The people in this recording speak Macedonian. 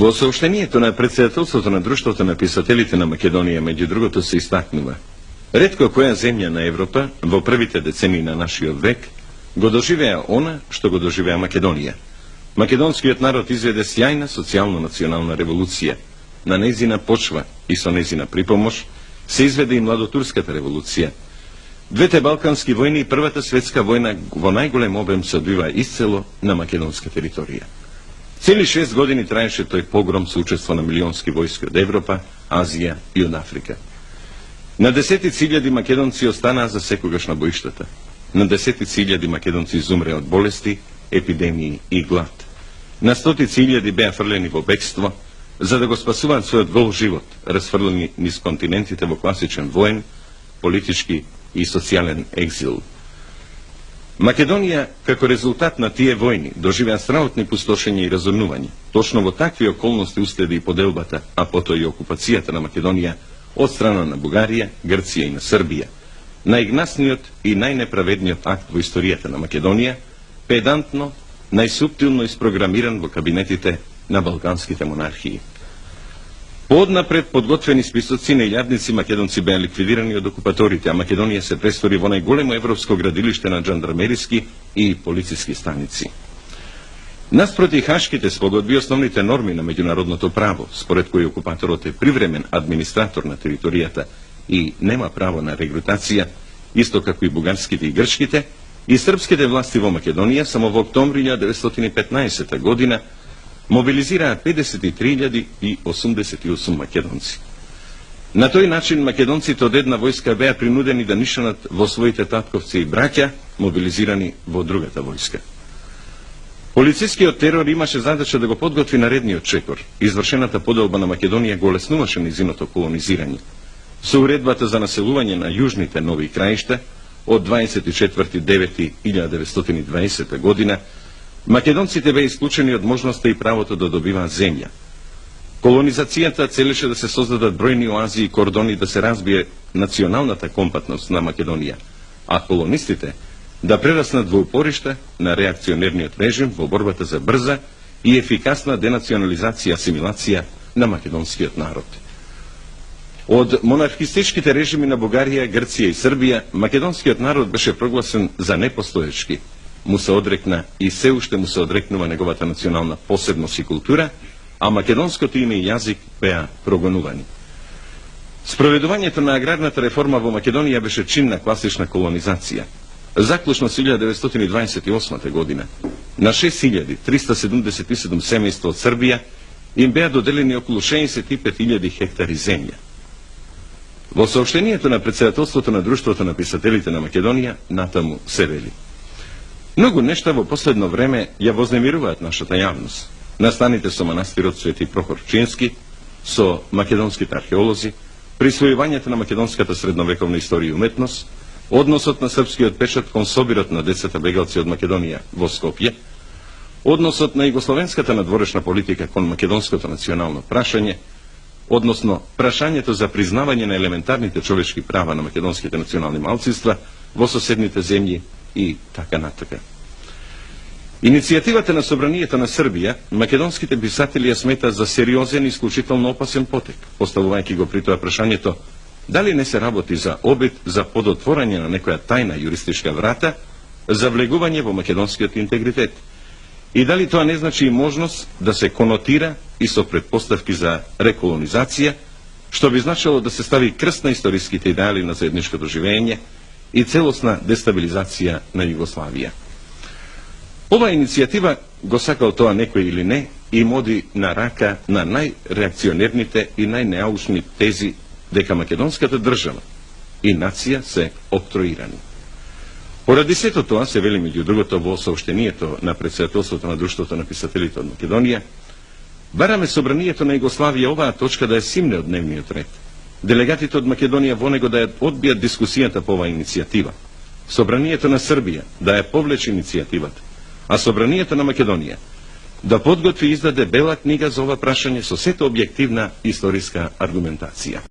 Во сообщението на председателството на Друштвото на писателите на Македонија, меѓу другото, се истакнува: ретко која земја на Европа во првите децении на нашиот век го доживеа она што го доживеа Македонија. Македонскиот народ изведе сјајна социјално-национална револуција. На незина почва и со незина припомош се изведе и младотурската револуција. Двете балкански војни и првата светска војна во најголем обем се одвива исцело на македонска територија. Цели 6 години траеше тој погром со учество на милионски војски од Европа, Азија и од Африка. На десетици илјади македонци останаа за секогаш на боиштата. На десетици илјади македонци изумреа од болести, епидемии и глад. На стотици илјади беа фрлени во бегство, за да го спасуваат својот гол живот, расфрлени низ континентите во класичен воен, политички и социјален екзил. Македонија, како резултат на тие војни, доживеа страхотни пустошења и разорнување. Точно во такви околности уследи и поделбата, а потоа и окупацијата на Македонија од страна на Бугарија, Грција и на Србија. Најгнасниот и најнеправедниот акт во историјата на Македонија, педантно, најсуптилно испрограмиран во кабинетите на балканските монархии. Пооднапред подготвени списоци на илјадници македонци беа ликвидирани од окупаторите, а Македонија се престори во најголемо европско градилиште на жандармериски и полициски станици. Наспроти хашките спогодби, основните норми на меѓународното право, според кои окупаторот е привремен администратор на територијата и нема право на регрутација, исто како и бугарските и грчките, и српските власти во Македонија само во октомври 1915 година мобилизираа 53.088 македонци. На тој начин македонците од една војска беа принудени да нишанат во своите татковци и браќа, мобилизирани во другата војска. Полицискиот терор имаше задача да го подготви наредниот чекор. Извршената поделба на Македонија го олеснуваше низиното колонизирање. Со уредбата за населување на јужните нови краишта од 24.9.1920 година, македонците беа исклучени од можноста и правото да добиваат земја. Колонизацијата целеше да се создадат бројни оази и кордони, да се разбие националната компатност на Македонија, а колонистите да прераснат во упориште на реакционерниот режим во борбата за брза и ефикасна денационализација и асимилација на македонскиот народ. Од монархистичките режими на Бугарија, Грција и Србија, македонскиот народ беше прогласен за непостоечки. Му се одрекна и се уште му се одрекнува неговата национална посебност и култура, а македонското име и јазик беа прогонувани. Спроведувањето на аграрната реформа во Македонија беше чин на класична колонизација. Заклучно со 1928 година, на 6377 семејства од Србија им беа доделени околу 65.000 хектари земја. Во сообщението на председателството на Друштвото на писателите на Македонија натаму се вели: многу нешта во последно време ја вознемируваат нашата јавност. Настаните со манастирот Свети Прохор Чински, со македонските археолози, присвојувањето на македонската средновековна историја и уметност, односот на српскиот печат кон собирот на децата бегалци од Македонија во Скопје, односот на југословенската надворешна политика кон македонското национално прашање, односно прашањето за признавање на елементарните човечки права на македонските национални малцинства во соседните земји и така натака. Иницијативата на Собранието на Србија, македонските писатели ја сметаат за сериозен и исклучително опасен потек, поставувајќи го при тоа прашањето дали не се работи за обид за подотворање на некоја тајна јуристичка врата за влегување во македонскиот интегритет, и дали тоа не значи и можност да се конотира и со предпоставки за реколонизација, што би значило да се стави крст на историските идеали на заедничкото живење и целосна дестабилизација на Југославија. Ова иницијатива, го сакал тоа некој или не, им оди на рака на најреакционерните и најнеаушни тези дека македонската држава и нација се октроирани. Поради сето тоа се вели меѓу другото во сообщението на председателството на Друштвото на писателите од Македонија: бараме Собранието на Југославија оваа точка да ја симне од дневниот ред. Делегатите од Македонија во него да ја одбијат дискусијата по оваа иницијатива. Собранието на Србија да ја повлече иницијативата, а Собранието на Македонија да подготви и издаде бела книга за ова прашање со сета објективна историска аргументација.